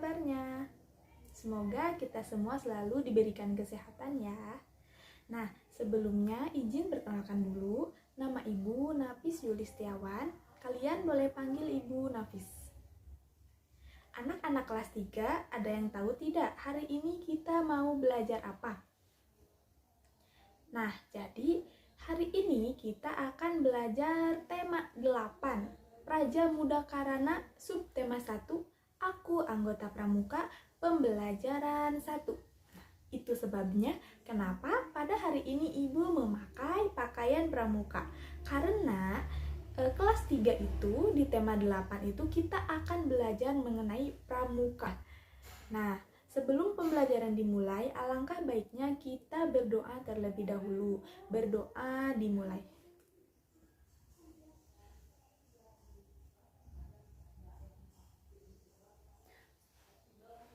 kabarnya? Semoga kita semua selalu diberikan kesehatan ya. Nah, sebelumnya izin perkenalkan dulu, nama Ibu Nafis Yulistiawan. Kalian boleh panggil Ibu Nafis. Anak-anak kelas 3, ada yang tahu tidak hari ini kita mau belajar apa? Nah, jadi hari ini kita akan belajar tema 8, Praja Muda Karana, subtema 1, Aku Anggota Pramuka, pembelajaran 1. Itu sebabnya kenapa pada hari ini Ibu memakai pakaian pramuka. Karena kelas 3 itu di tema 8 itu kita akan belajar mengenai pramuka. Nah, sebelum pembelajaran dimulai, alangkah baiknya kita berdoa terlebih dahulu. Berdoa dimulai.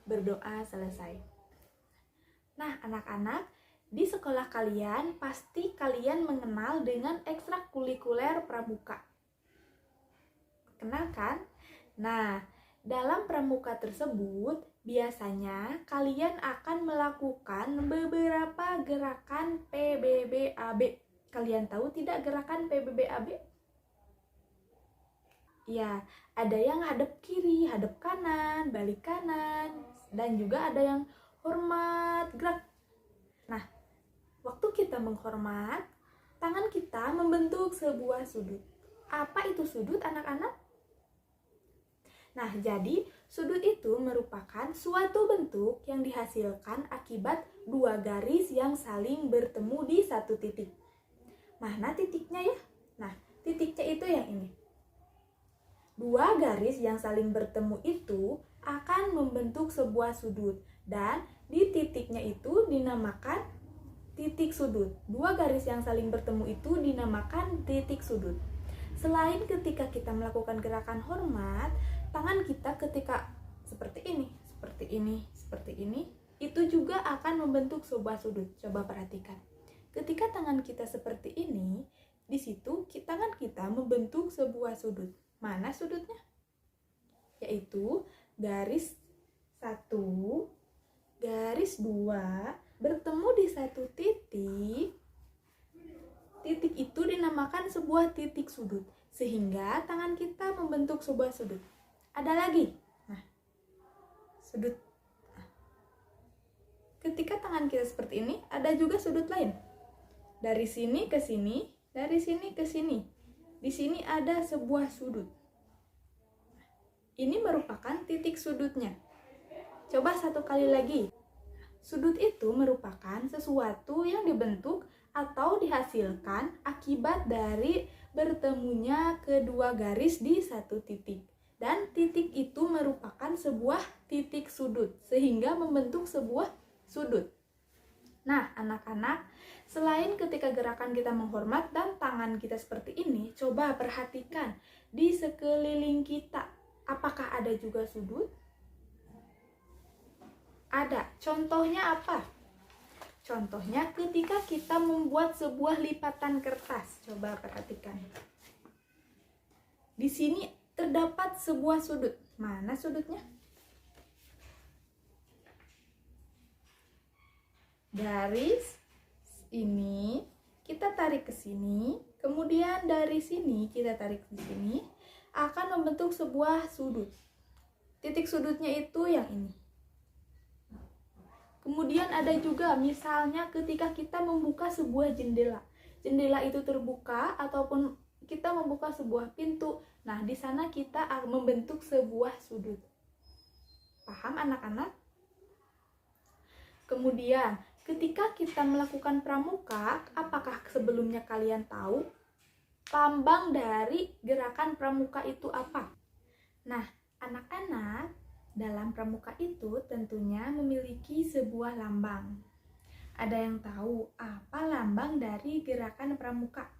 Berdoa selesai. Nah, anak-anak, di sekolah kalian pasti kalian mengenal dengan ekstrakurikuler pramuka. Kenal kan? Nah, dalam pramuka tersebut biasanya kalian akan melakukan beberapa gerakan PBBAB. Kalian tahu tidak gerakan PBBAB? Ya, ada yang hadap kiri, hadap kanan, balik kanan, dan juga ada yang hormat gerak. Nah, waktu kita menghormat, tangan kita membentuk sebuah sudut. Apa itu sudut, anak-anak? Nah, jadi sudut itu merupakan suatu bentuk yang dihasilkan akibat dua garis yang saling bertemu di satu titik. Mana titiknya ya? Nah, titiknya itu yang ini. Dua garis yang saling bertemu itu akan membentuk sebuah sudut dan di titiknya itu dinamakan titik sudut. Dua garis yang saling bertemu itu dinamakan titik sudut. Selain ketika kita melakukan gerakan hormat, tangan kita ketika seperti ini, itu juga akan membentuk sebuah sudut. Coba perhatikan. Ketika tangan kita seperti ini, di situ tangan kita membentuk sebuah sudut. Mana sudutnya? Yaitu garis 1, garis 2, bertemu di satu titik. Titik itu dinamakan sebuah titik sudut, sehingga tangan kita membentuk sebuah sudut. Ada lagi, nah, sudut. Ketika tangan kita seperti ini, ada juga sudut lain. Dari sini ke sini, dari sini ke sini. Di sini ada sebuah sudut. Ini merupakan titik sudutnya. Coba satu kali lagi. Sudut itu merupakan sesuatu yang dibentuk atau dihasilkan akibat dari bertemunya kedua garis di satu titik. Dan titik itu merupakan sebuah titik sudut, sehingga membentuk sebuah sudut. Nah, anak-anak, selain ketika gerakan kita menghormat dan tangan kita seperti ini, coba perhatikan di sekeliling kita. Apakah ada juga sudut? Ada. Contohnya apa? Contohnya ketika kita membuat sebuah lipatan kertas. Coba perhatikan. Di sini terdapat sebuah sudut. Mana sudutnya? Garis ini kita tarik ke sini, kemudian dari sini kita tarik ke sini, akan membentuk sebuah sudut. Titik sudutnya itu yang ini. Kemudian ada juga misalnya ketika kita membuka sebuah jendela. Jendela itu terbuka ataupun kita membuka sebuah pintu. Nah, di sana kita membentuk sebuah sudut. Paham anak-anak? Kemudian, ketika kita melakukan pramuka, apakah sebelumnya kalian tahu lambang dari gerakan pramuka itu apa? Nah, anak-anak, dalam pramuka itu tentunya memiliki sebuah lambang. Ada yang tahu apa lambang dari gerakan pramuka?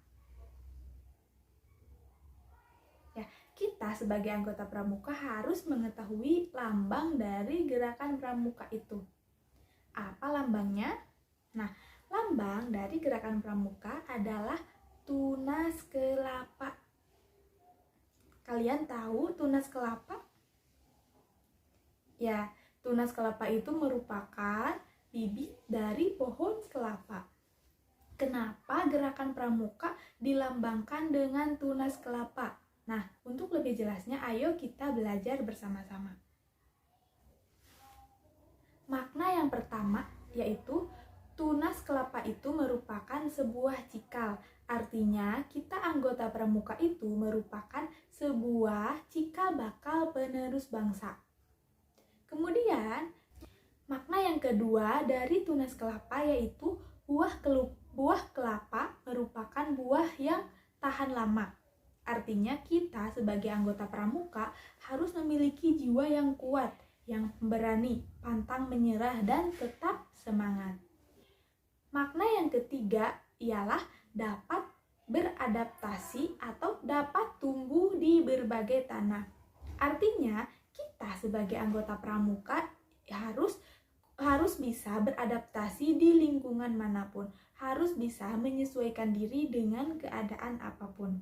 Ya, kita sebagai anggota pramuka harus mengetahui lambang dari gerakan pramuka itu. Apa lambangnya? Nah, lambang dari gerakan pramuka adalah tunas kelapa. Kalian tahu tunas kelapa? Ya, Tunas kelapa itu merupakan bibit dari pohon kelapa. Kenapa gerakan pramuka dilambangkan dengan tunas kelapa? Nah, untuk lebih jelasnya, ayo kita belajar bersama-sama. Makna yang pertama yaitu tunas kelapa itu merupakan sebuah cikal. Artinya, kita anggota pramuka itu merupakan sebuah cikal bakal penerus bangsa. Kemudian, makna yang kedua dari tunas kelapa yaitu buah kelapa merupakan buah yang tahan lama. Artinya, kita sebagai anggota pramuka harus memiliki jiwa yang kuat, yang berani, pantang menyerah, dan tetap semangat. Makna yang ketiga ialah dapat beradaptasi atau dapat tumbuh di berbagai tanah. Artinya, kita sebagai anggota pramuka harus bisa beradaptasi di lingkungan manapun, harus bisa menyesuaikan diri dengan keadaan apapun.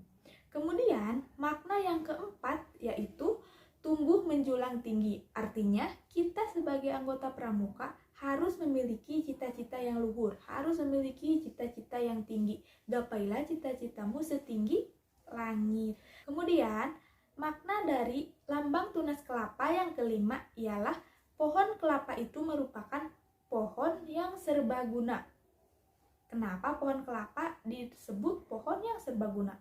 Kemudian, makna yang keempat yaitu tumbuh menjulang tinggi. Artinya, kita sebagai anggota pramuka harus memiliki cita-cita yang luhur, harus memiliki cita-cita yang tinggi. Gapailah cita-citamu setinggi langit. Kemudian, makna dari lambang tunas kelapa yang kelima ialah pohon kelapa itu merupakan pohon yang serbaguna. Kenapa pohon kelapa disebut pohon yang serbaguna?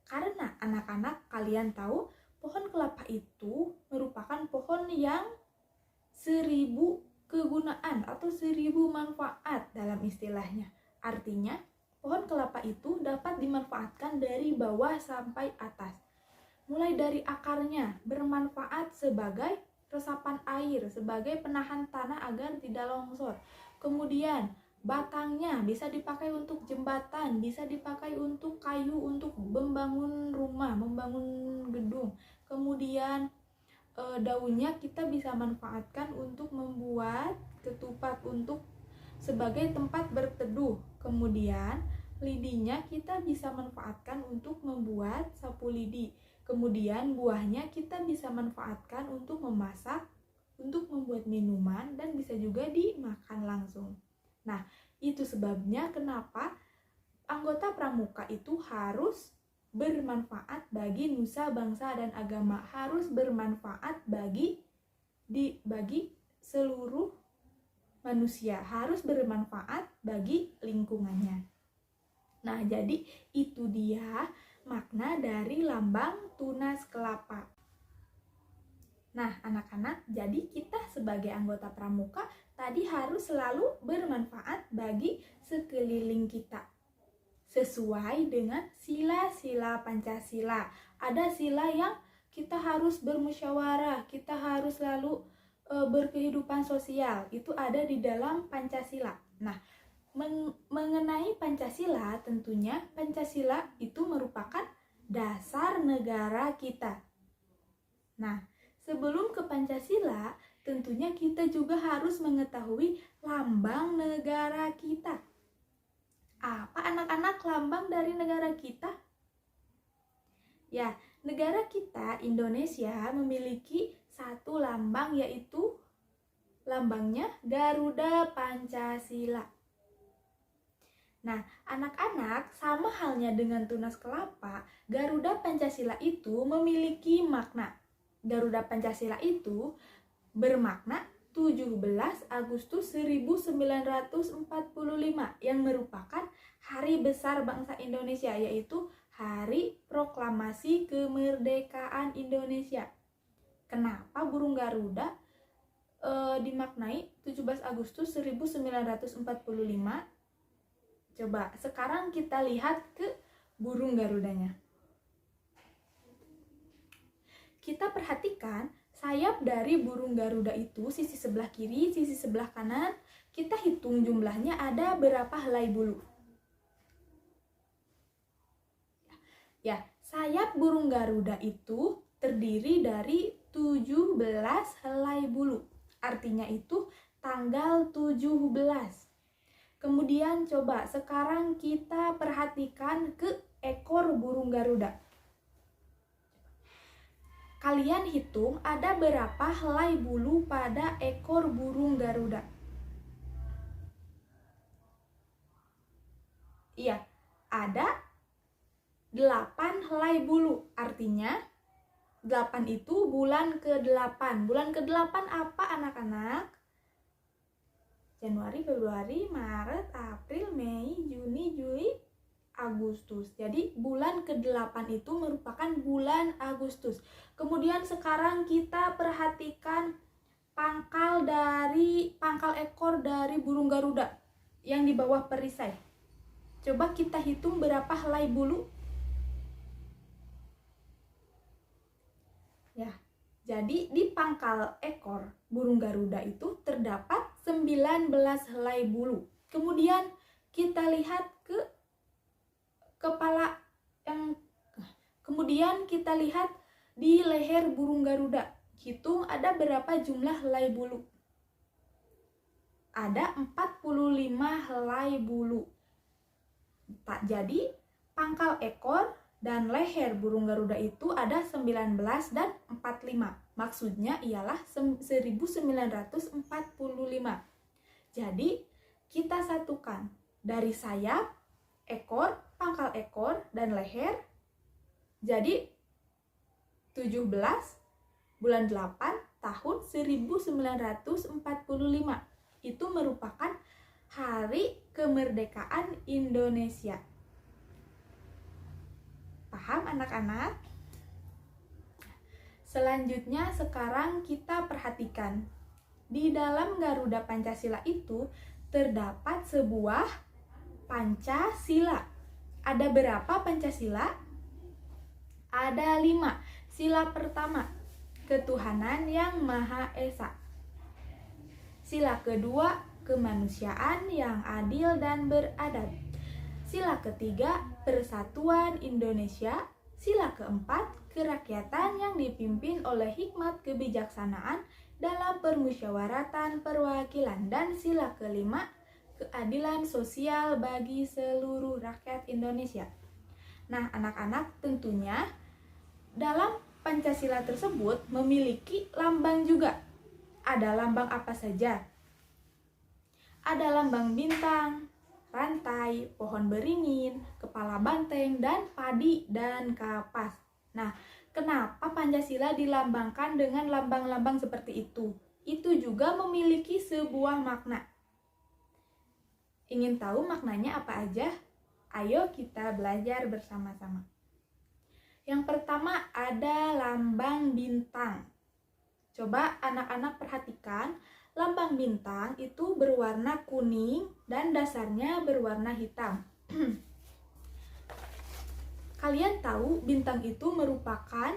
Karena anak-anak kalian tahu pohon kelapa itu merupakan pohon yang 1000 kegunaan atau 1000 manfaat dalam istilahnya. Artinya, pohon kelapa itu dapat dimanfaatkan dari bawah sampai atas. Mulai dari akarnya bermanfaat sebagai resapan air, sebagai penahan tanah agar tidak longsor. Kemudian, batangnya bisa dipakai untuk jembatan, bisa dipakai untuk kayu, untuk membangun rumah, membangun gedung. Kemudian daunnya kita bisa manfaatkan untuk membuat ketupat, untuk sebagai tempat berteduh. Kemudian lidinya kita bisa manfaatkan untuk membuat sapu lidi. Kemudian buahnya kita bisa manfaatkan untuk memasak, untuk membuat minuman, dan bisa juga dimakan langsung. Nah, itu sebabnya kenapa anggota pramuka itu harus bermanfaat bagi nusa, bangsa, dan agama, harus bermanfaat bagi seluruh manusia, harus bermanfaat bagi lingkungannya. Nah, jadi itu dia makna dari lambang tunas kelapa. Nah, anak-anak, jadi kita sebagai anggota pramuka tadi harus selalu bermanfaat bagi sekeliling kita, sesuai dengan sila-sila Pancasila. Ada sila yang kita harus bermusyawarah, kita harus selalu berkehidupan sosial. Itu ada di dalam Pancasila. Nah, mengenai Pancasila, tentunya Pancasila itu merupakan dasar negara kita. Nah, sebelum ke Pancasila, tentunya kita juga harus mengetahui lambang negara kita. Apa anak-anak lambang dari negara kita? Ya, negara kita Indonesia memiliki satu lambang, yaitu lambangnya Garuda Pancasila. Nah, anak-anak, sama halnya dengan tunas kelapa, Garuda Pancasila itu memiliki makna. Garuda Pancasila itu bermakna 17 Agustus 1945 yang merupakan hari besar bangsa Indonesia, yaitu Hari Proklamasi Kemerdekaan Indonesia. Kenapa burung Garuda dimaknai 17 Agustus 1945? Coba sekarang kita lihat ke burung Garudanya. Kita perhatikan sayap dari burung Garuda itu, sisi sebelah kiri, sisi sebelah kanan, kita hitung jumlahnya ada berapa helai bulu. Ya, sayap burung Garuda itu terdiri dari 17 helai bulu. Artinya itu tanggal 17. Kemudian coba sekarang kita perhatikan ke ekor burung Garuda. Kalian hitung ada berapa helai bulu pada ekor burung Garuda? Iya, ada 8 helai bulu. Artinya 8 itu bulan ke-8. Bulan ke-8 apa anak-anak? Januari, Februari, Maret, April, Mei, Juni, Juli, Agustus. Jadi bulan ke-8 itu merupakan bulan Agustus. Kemudian sekarang kita perhatikan pangkal ekor dari burung Garuda yang di bawah perisai. Coba kita hitung berapa helai bulu. Ya, jadi di pangkal ekor burung Garuda itu terdapat 19 helai bulu. Kemudian kita lihat ke kepala kemudian kita lihat di leher burung Garuda. Hitung ada berapa jumlah helai bulu. Ada 45 helai bulu. Jadi pangkal ekor dan leher burung Garuda itu ada 19 dan 45. Maksudnya ialah 1945. Jadi kita satukan dari sayap, ekor, pangkal ekor, dan leher. Jadi 17 bulan 8 tahun 1945. Itu merupakan hari kemerdekaan Indonesia. Paham anak-anak? Selanjutnya sekarang kita perhatikan. Di dalam Garuda Pancasila itu terdapat sebuah Pancasila. Ada berapa Pancasila? Ada 5. Sila pertama, ketuhanan yang Maha Esa. Sila kedua, kemanusiaan yang adil dan beradab. Sila ketiga, persatuan Indonesia. Sila keempat, kerakyatan yang dipimpin oleh hikmat kebijaksanaan dalam permusyawaratan perwakilan. Dan sila kelima, keadilan sosial bagi seluruh rakyat Indonesia. Nah, anak-anak, tentunya dalam Pancasila tersebut memiliki lambang juga. Ada lambang apa saja? Ada lambang bintang, rantai, pohon beringin, kepala banteng, dan padi dan kapas. Nah, kenapa Pancasila dilambangkan dengan lambang-lambang seperti itu? Itu juga memiliki sebuah makna. Ingin tahu maknanya apa aja? Ayo kita belajar bersama-sama. Yang pertama ada lambang bintang. Coba anak-anak perhatikan, lambang bintang itu berwarna kuning dan dasarnya berwarna hitam. Kalian tahu bintang itu merupakan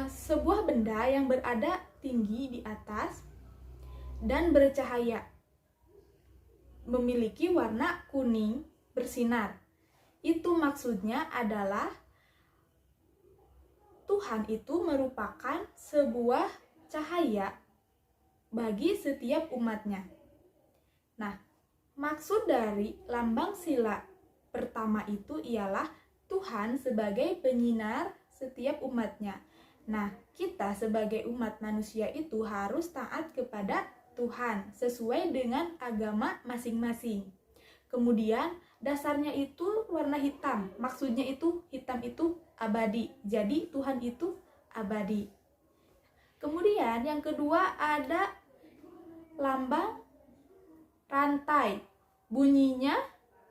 sebuah benda yang berada tinggi di atas dan bercahaya. Memiliki warna kuning bersinar. Itu maksudnya adalah Tuhan itu merupakan sebuah cahaya bagi setiap umatnya. Nah, maksud dari lambang sila pertama itu ialah Tuhan sebagai penyinar setiap umatnya. Nah, kita sebagai umat manusia itu harus taat kepada Tuhan sesuai dengan agama masing-masing. Kemudian dasarnya itu warna hitam. Maksudnya itu hitam itu abadi. Jadi Tuhan itu abadi. Kemudian yang kedua ada lambang rantai. Bunyinya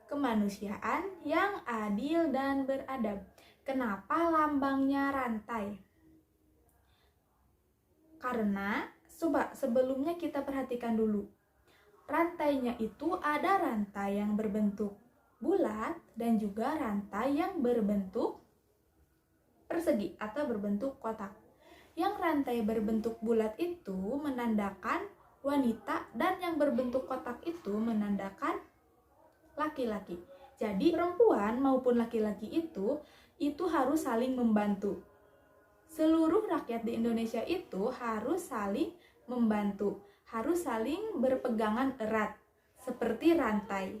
kemanusiaan yang adil dan beradab. Kenapa lambangnya rantai? Karena coba sebelumnya kita perhatikan dulu. Rantainya itu ada rantai yang berbentuk bulat dan juga rantai yang berbentuk persegi atau berbentuk kotak. Yang rantai berbentuk bulat itu menandakan wanita dan yang berbentuk kotak itu menandakan laki-laki. Jadi perempuan maupun laki-laki itu harus saling membantu. Seluruh rakyat di Indonesia itu harus saling membantu, harus saling berpegangan erat seperti rantai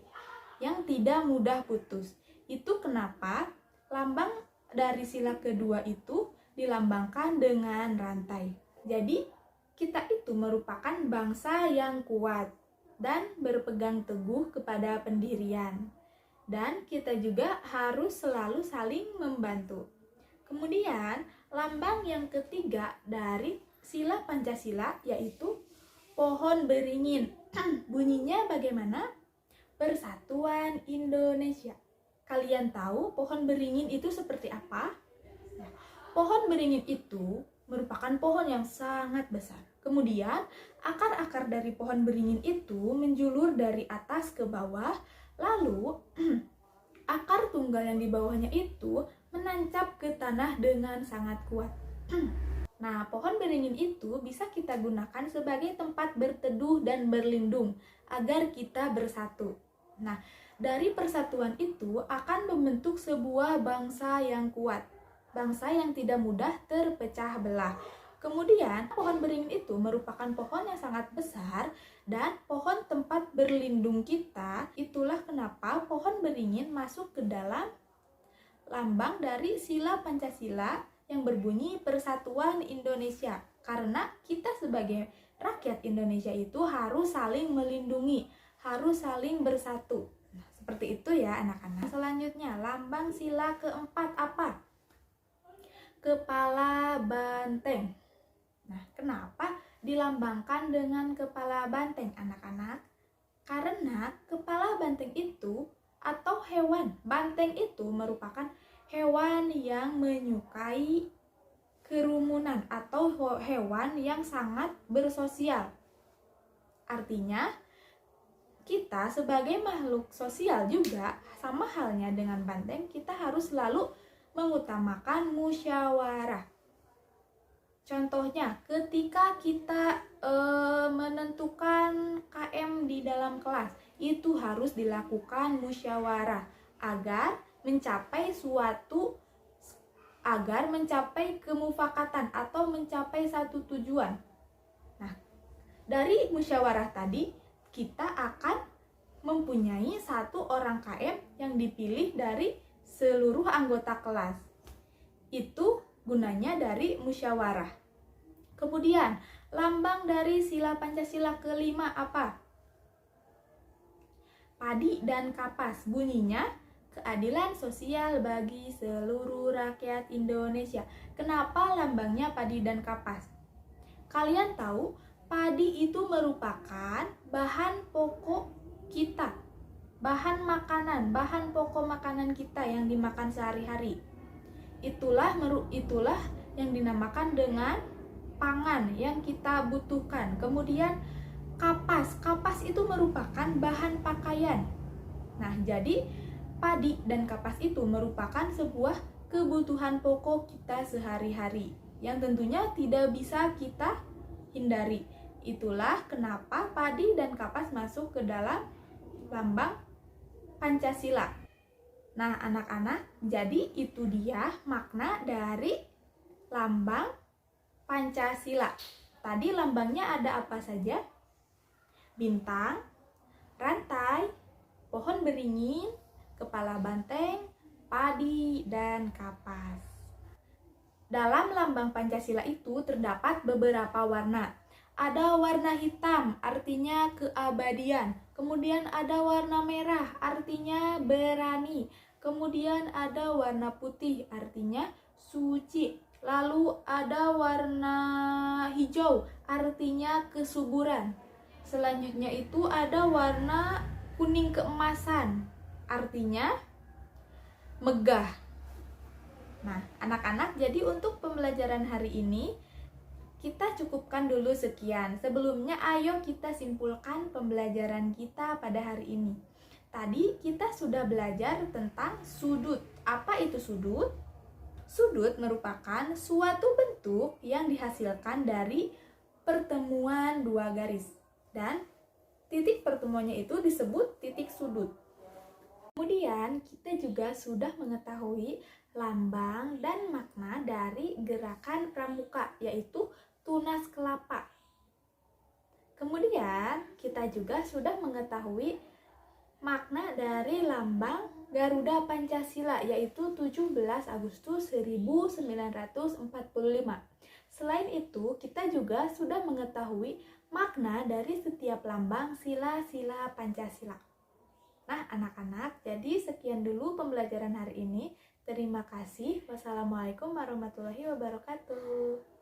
yang tidak mudah putus. Itu kenapa lambang dari sila kedua itu dilambangkan dengan rantai. Jadi, kita itu merupakan bangsa yang kuat dan berpegang teguh kepada pendirian. Dan kita juga harus selalu saling membantu. Kemudian, lambang yang ketiga dari sila Pancasila yaitu pohon beringin. Bunyinya bagaimana? Persatuan Indonesia. Kalian tahu pohon beringin itu seperti apa? Nah, pohon beringin itu merupakan pohon yang sangat besar. Kemudian, akar-akar dari pohon beringin itu menjulur dari atas ke bawah, lalu akar tunggal yang di bawahnya itu menancap ke tanah dengan sangat kuat. Nah, pohon beringin itu bisa kita gunakan sebagai tempat berteduh dan berlindung agar kita bersatu. Nah, dari persatuan itu akan membentuk sebuah bangsa yang kuat, bangsa yang tidak mudah terpecah belah. Kemudian, pohon beringin itu merupakan pohon yang sangat besar dan pohon tempat berlindung kita. Itulah kenapa pohon beringin masuk ke dalam lambang dari sila Pancasila yang berbunyi Persatuan Indonesia. Karena kita sebagai rakyat Indonesia itu harus saling melindungi, harus saling bersatu. Nah, seperti itu ya anak-anak. Selanjutnya, lambang sila keempat apa? Kepala banteng. Nah, kenapa dilambangkan dengan kepala banteng anak-anak? Karena kepala banteng itu atau hewan banteng itu merupakan hewan yang menyukai kerumunan atau hewan yang sangat bersosial. Artinya, kita sebagai makhluk sosial juga sama halnya dengan banteng, kita harus selalu mengutamakan musyawarah. Contohnya, ketika kita menentukan KM di dalam kelas, itu harus dilakukan musyawarah agar mencapai kemufakatan atau mencapai satu tujuan. Nah, dari musyawarah tadi kita akan mempunyai satu orang KM yang dipilih dari seluruh anggota kelas. Itu gunanya dari musyawarah. Kemudian, lambang dari sila Pancasila kelima apa? Padi dan kapas. Bunyinya keadilan sosial bagi seluruh rakyat Indonesia. Kenapa lambangnya padi dan kapas? Kalian tahu, padi itu merupakan bahan pokok kita, bahan pokok makanan kita yang dimakan sehari-hari. Itulah yang dinamakan dengan pangan yang kita butuhkan. Kemudian kapas itu merupakan bahan pakaian. Nah, jadi padi dan kapas itu merupakan sebuah kebutuhan pokok kita sehari-hari yang tentunya tidak bisa kita hindari. Itulah kenapa padi dan kapas masuk ke dalam lambang Pancasila. Nah, anak-anak, jadi itu dia makna dari lambang Pancasila. Tadi lambangnya ada apa saja? Bintang, rantai, pohon beringin, kepala banteng, padi, dan kapas. Dalam lambang Pancasila itu terdapat beberapa warna. Ada warna hitam, artinya keabadian. Kemudian ada warna merah, artinya berani. Kemudian ada warna putih, artinya suci. Lalu ada warna hijau, artinya kesuburan. Selanjutnya itu ada warna kuning keemasan, artinya megah. Nah, anak-anak, jadi untuk pembelajaran hari ini kita cukupkan dulu sekian. Sebelumnya, ayo kita simpulkan pembelajaran kita pada hari ini. Tadi kita sudah belajar tentang sudut. Apa itu sudut? Sudut merupakan suatu bentuk yang dihasilkan dari pertemuan dua garis. Dan titik pertemuannya itu disebut titik sudut. Kemudian kita juga sudah mengetahui lambang dan makna dari gerakan pramuka, yaitu tunas kelapa. Kemudian kita juga sudah mengetahui makna dari lambang Garuda Pancasila, yaitu 17 Agustus 1945. Selain itu, kita juga sudah mengetahui makna dari setiap lambang sila-sila Pancasila. Nah, anak-anak, jadi sekian dulu pembelajaran hari ini. Terima kasih. Wassalamualaikum warahmatullahi wabarakatuh.